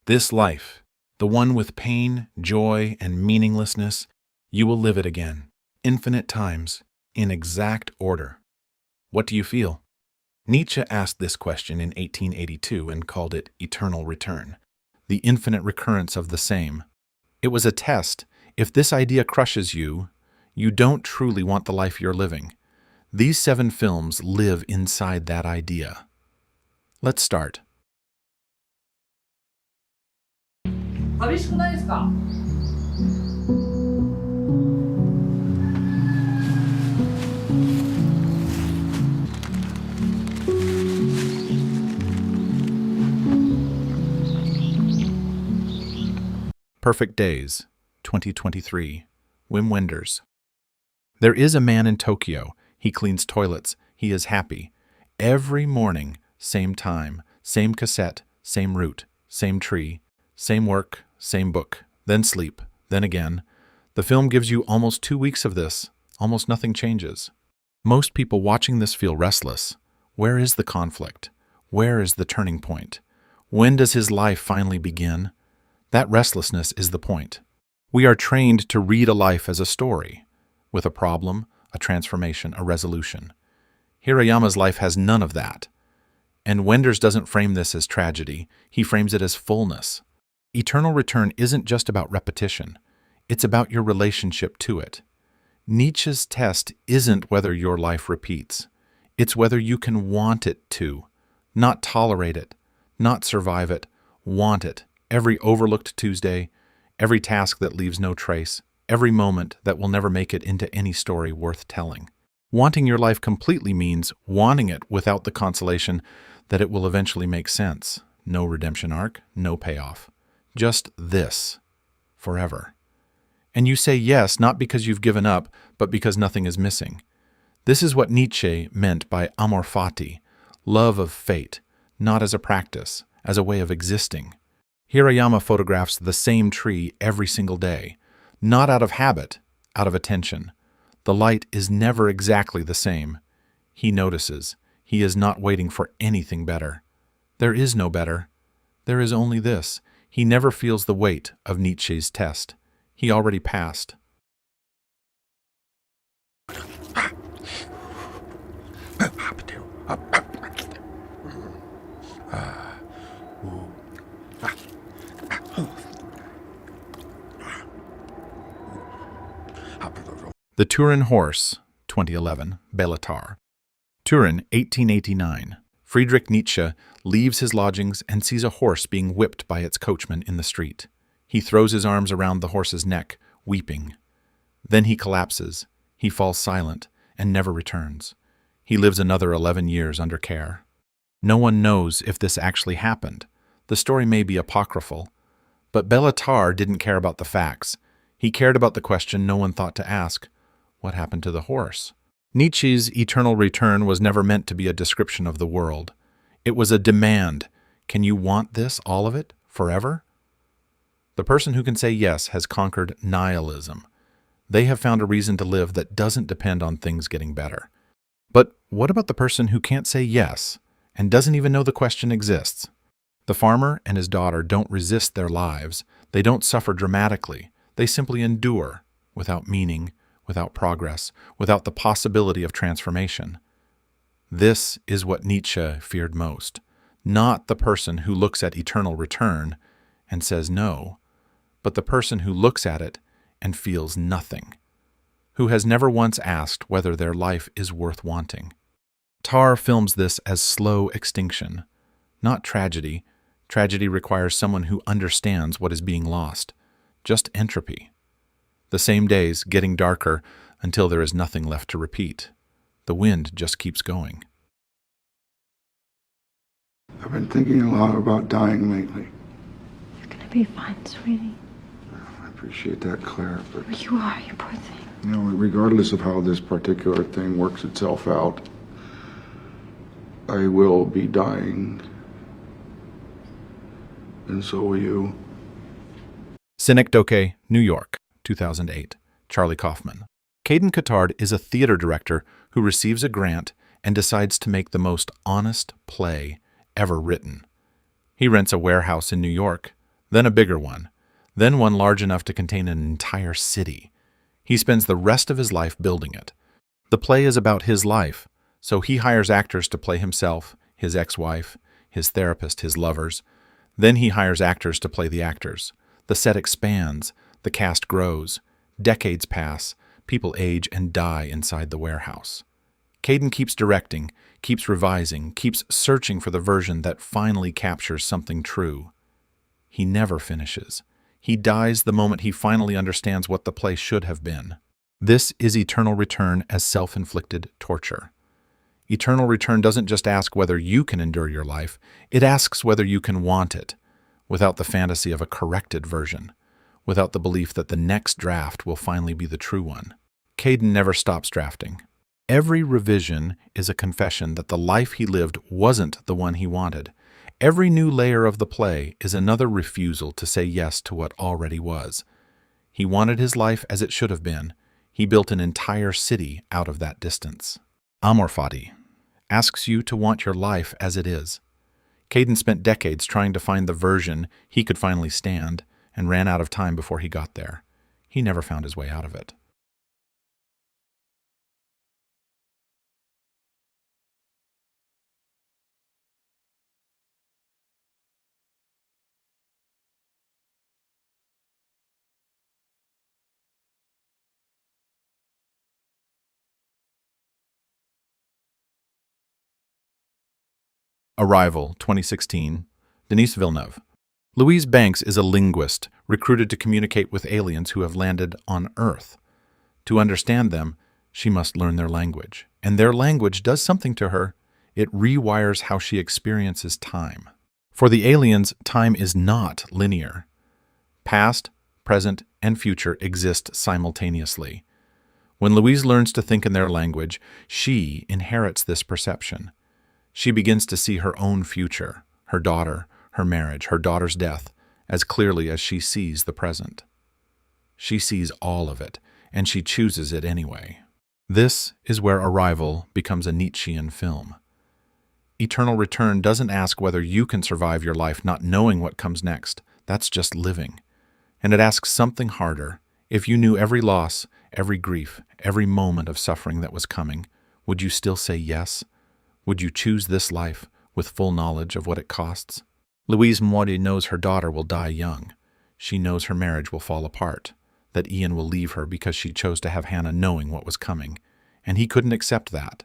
This life, the one with pain, joy, and meaninglessness, you will live it again, infinite times, in exact order. What do you feel? Nietzsche asked this question in 1882 and called it eternal return, the infinite recurrence of the same. It was a test. If this idea crushes you, you don't truly want the life you're living. These 7 films live inside that idea. Let's start. 寂しくないですか? Perfect Days, 2023. Wim Wenders. There is a man in Tokyo. He cleans toilets. He is happy. Every morning, same time, same cassette, same route, same tree, same work, same book, then sleep, then again. The film gives you almost 2 weeks of this. Almost nothing changes. Most people watching this feel restless. Where is the conflict? Where is the turning point? When does his life finally begin? That restlessness is the point. We are trained to read a life as a story, with a problem, a transformation, a resolution. Hirayama's life has none of that. And Wenders doesn't frame this as tragedy, he frames it as fullness. Eternal return isn't just about repetition, it's about your relationship to it. Nietzsche's test isn't whether your life repeats, it's whether you can want it to, not tolerate it, not survive it, want it. Every overlooked Tuesday, every task that leaves no trace, every moment that will never make it into any story worth telling. Wanting your life completely means wanting it without the consolation that it will eventually make sense. No redemption arc, no payoff. Just this, forever. And you say yes not because you've given up, but because nothing is missing. This is what Nietzsche meant by Amor Fati, love of fate, not as a practice, as a way of existing. Hirayama photographs the same tree every single day, not out of habit, out of attention. The light is never exactly the same. He notices. He is not waiting for anything better. There is no better. There is only this. He never feels the weight of Nietzsche's test. He already passed. The Turin Horse, 2011, Béla Tarr. Turin, 1889. Friedrich Nietzsche leaves his lodgings and sees a horse being whipped by its coachman in the street. He throws his arms around the horse's neck, weeping. Then he collapses. He falls silent and never returns. He lives another 11 years under care. No one knows if this actually happened. The story may be apocryphal. But Béla Tarr didn't care about the facts. He cared about the question no one thought to ask. What happened to the horse? Nietzsche's eternal return was never meant to be a description of the world. It was a demand. Can you want this, all of it, forever? The person who can say yes has conquered nihilism. They have found a reason to live that doesn't depend on things getting better. But what about the person who can't say yes and doesn't even know the question exists? The farmer and his daughter don't resist their lives. They don't suffer dramatically. They simply endure, without meaning, without progress, without the possibility of transformation. This is what Nietzsche feared most, not the person who looks at eternal return and says no, but the person who looks at it and feels nothing, who has never once asked whether their life is worth wanting. Tarr films this as slow extinction, not tragedy. Tragedy requires someone who understands what is being lost, just entropy. The same days getting darker until there is nothing left to repeat. The wind just keeps going. I've been thinking a lot about dying lately. You're gonna be fine, sweetie. I appreciate that, Claire, but You are, you poor thing. you know, regardless of how this particular thing works itself out, I will be dying. And so will you. Synecdoche, New York, 2008. Charlie Kaufman. Caden Cottard is a theater director who receives a grant and decides to make the most honest play ever written. He rents a warehouse in New York, then a bigger one, then one large enough to contain an entire city. He spends the rest of his life building it. The play is about his life, so he hires actors to play himself, his ex-wife, his therapist, his lovers. Then he hires actors to play the actors. The set expands, the cast grows, decades pass, people age and die inside the warehouse. Caden keeps directing, keeps revising, keeps searching for the version that finally captures something true. He never finishes. He dies the moment he finally understands what the play should have been. This is eternal return as self-inflicted torture. Eternal return doesn't just ask whether you can endure your life, it asks whether you can want it, without the fantasy of a corrected version, without the belief that the next draft will finally be the true one. Caden never stops drafting. Every revision is a confession that the life he lived wasn't the one he wanted. Every new layer of the play is another refusal to say yes to what already was. He wanted his life as it should have been. He built an entire city out of that distance. Amor, Fati asks you to want your life as it is. Caden spent decades trying to find the version he could finally stand and ran out of time before he got there. He never found his way out of it. Arrival, 2016, Denis Villeneuve. Louise Banks is a linguist recruited to communicate with aliens who have landed on Earth. To understand them, she must learn their language. And their language does something to her. It rewires how she experiences time. For the aliens, time is not linear. Past, present, and future exist simultaneously. When Louise learns to think in their language, she inherits this perception. She begins to see her own future, her daughter, her marriage, her daughter's death, as clearly as she sees the present. She sees all of it, and she chooses it anyway. This is where Arrival becomes a Nietzschean film. Eternal Return doesn't ask whether you can survive your life not knowing what comes next. That's just living. And it asks something harder. If you knew every loss, every grief, every moment of suffering that was coming, would you still say yes? Would you choose this life with full knowledge of what it costs? Louise Moody knows her daughter will die young. She knows her marriage will fall apart, that Ian will leave her because she chose to have Hannah knowing what was coming, and he couldn't accept that.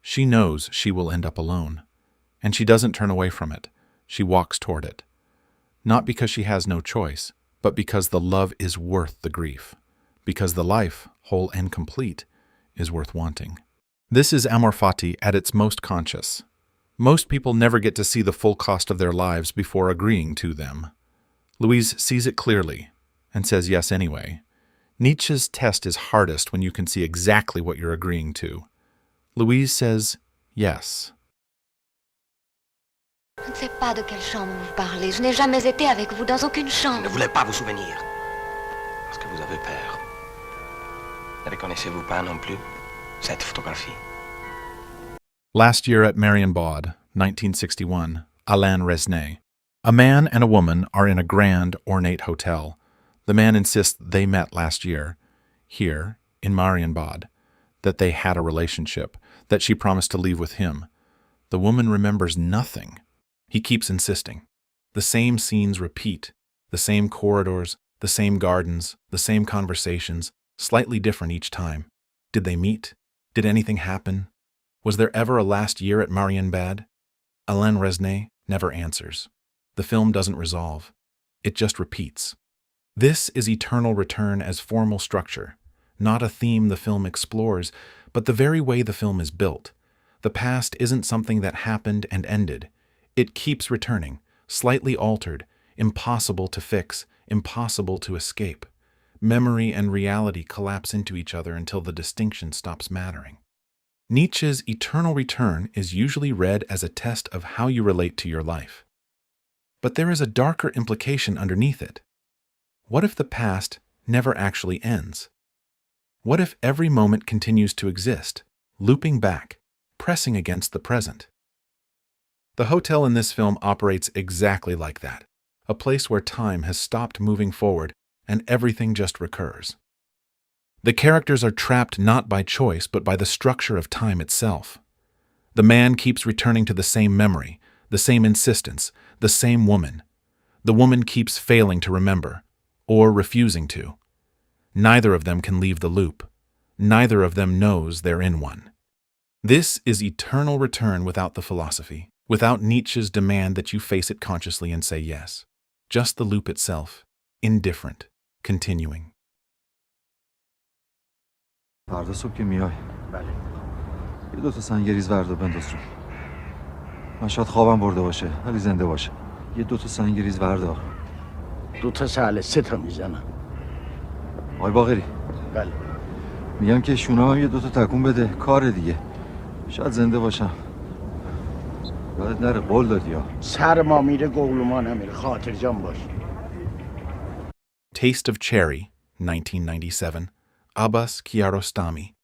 She knows she will end up alone, and she doesn't turn away from it. She walks toward it. Not because she has no choice, but because the love is worth the grief, because the life, whole and complete, is worth wanting. This is Amor Fati at its most conscious. Most people never get to see the full cost of their lives before agreeing to them. Louise sees it clearly and says yes anyway. Nietzsche's test is hardest when you can see exactly what you're agreeing to. Louise says yes. Je ne sais pas de quelle chambre vous parlez. Je n'ai jamais été avec vous dans aucune Je ne chambre. voulais pas vous souvenir. Parce que vous avez peur. Ne reconnaissez-vous pas non plus cette photographie? Last year at Marienbad, 1961, Alain Resnais. A man and a woman are in a grand, ornate hotel. The man insists they met last year, here, in Marienbad, that they had a relationship, that she promised to leave with him. The woman remembers nothing. He keeps insisting. The same scenes repeat, the same corridors, the same gardens, the same conversations, slightly different each time. Did they meet? Did anything happen? Was there ever a last year at Marienbad? Alain Resnais never answers. The film doesn't resolve. It just repeats. This is eternal return as formal structure, not a theme the film explores, but the very way the film is built. The past isn't something that happened and ended. It keeps returning, slightly altered, impossible to fix, impossible to escape. Memory and reality collapse into each other until the distinction stops mattering. Nietzsche's eternal return is usually read as a test of how you relate to your life. But there is a darker implication underneath it. What if the past never actually ends? What if every moment continues to exist, looping back, pressing against the present? The hotel in this film operates exactly like that. a place where time has stopped moving forward and everything just recurs. The characters are trapped not by choice but by the structure of time itself. The man keeps returning to the same memory, the same insistence, the same woman. The woman keeps failing to remember, or refusing to. Neither of them can leave the loop. Neither of them knows they're in one. This is eternal return without the philosophy, without Nietzsche's demand that you face it consciously and say yes. Just the loop itself, indifferent, continuing. فردا صبح که میای یه دوتا سنگریز وردا بنداز رو. من شاید خوابم برده باشه ولی زنده باشه. یه دوتا سنگریز وردا. 2 تا سهله 3 تا میزنم. آقای باقری. بله. میگم که شونا هم یه دوتا تکون بده کار دیگه. شاید زنده باشم. یادت نره قول دادی یا. سر ما میره قول ما نمیره خاطر جان باش. Taste of Cherry, 1997. Abbas Kiarostami.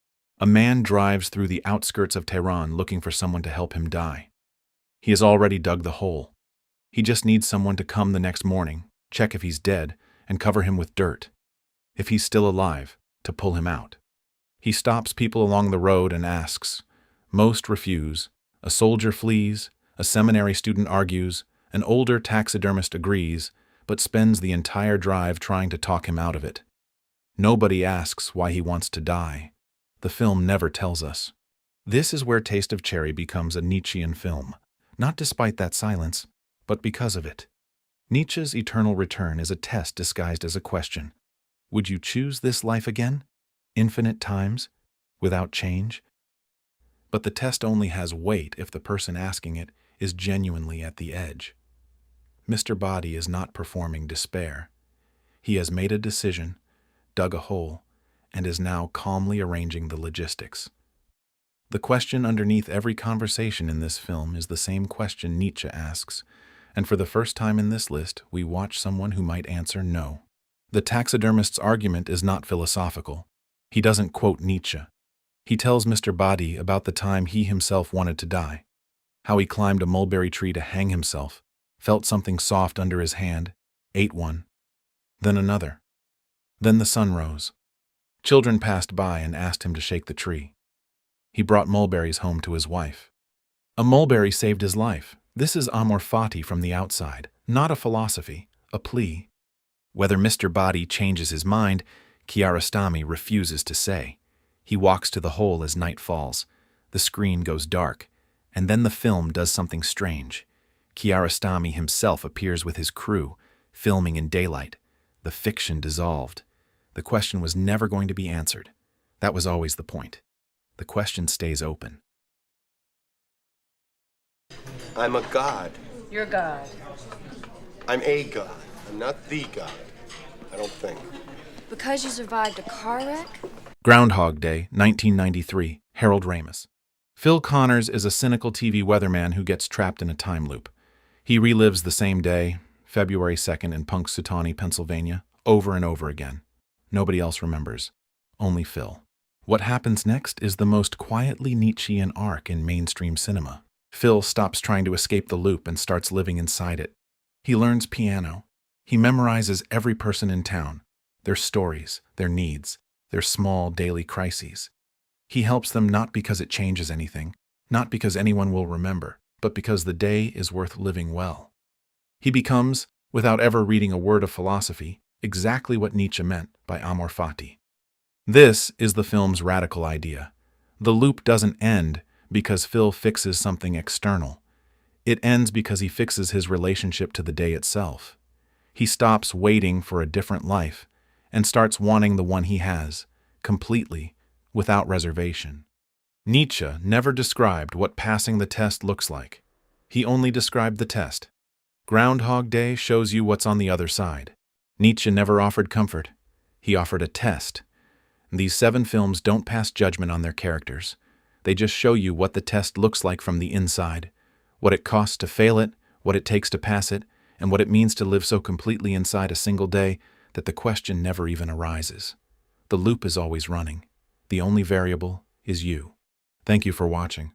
A man drives through the outskirts of Tehran looking for someone to help him die. He has already dug the hole. He just needs someone to come the next morning, check if he's dead, and cover him with dirt. If he's still alive, to pull him out. He stops people along the road and asks. Most refuse. A soldier flees. A seminary student argues. An older taxidermist agrees, but spends the entire drive trying to talk him out of it. Nobody asks why he wants to die. The film never tells us. This is where Taste of Cherry becomes a Nietzschean film, not despite that silence, but because of it. Nietzsche's eternal return is a test disguised as a question. Would you choose this life again? Infinite times? Without change? But the test only has weight if the person asking it is genuinely at the edge. Mr. Body is not performing despair. He has made a decision, dug a hole, and is now calmly arranging the logistics. The question underneath every conversation in this film is the same question Nietzsche asks, and for the first time in this list, we watch someone who might answer no. The taxidermist's argument is not philosophical. He doesn't quote Nietzsche. He tells Mr. Badi about the time he himself wanted to die, how he climbed a mulberry tree to hang himself, felt something soft under his hand, ate one, then another. Then the sun rose. Children passed by and asked him to shake the tree. He brought mulberries home to his wife. A mulberry saved his life. This is Amor Fati from the outside, not a philosophy, a plea. Whether Mr. Badi changes his mind, Kiarostami refuses to say. He walks to the hole as night falls. The screen goes dark, and then the film does something strange. Kiarostami himself appears with his crew, filming in daylight. The fiction dissolved. The question was never going to be answered. That was always the point. The question stays open. I'm a god. You're God. I'm a god. I'm not the god. I don't think. Because you survived a car wreck? Groundhog Day, 1993. Harold Ramis. Phil Connors is a cynical TV weatherman who gets trapped in a time loop. He relives the same day, February 2nd in Punxsutawney, Pennsylvania, over and over again. Nobody else remembers. Only Phil. What happens next is the most quietly Nietzschean arc in mainstream cinema. Phil stops trying to escape the loop and starts living inside it. He learns piano. He memorizes every person in town, their stories, their needs, their small daily crises. He helps them not because it changes anything, not because anyone will remember, but because the day is worth living well. He becomes, without ever reading a word of philosophy, exactly what Nietzsche meant by Amor Fati. This is the film's radical idea. The loop doesn't end because Phil fixes something external. It ends because he fixes his relationship to the day itself. He stops waiting for a different life and starts wanting the one he has, completely, without reservation. Nietzsche never described what passing the test looks like. He only described the test. Groundhog Day shows you what's on the other side. Nietzsche never offered comfort. He offered a test. These 7 films don't pass judgment on their characters. They just show you what the test looks like from the inside, what it costs to fail it, what it takes to pass it, and what it means to live so completely inside a single day that the question never even arises. The loop is always running. The only variable is you. Thank you for watching.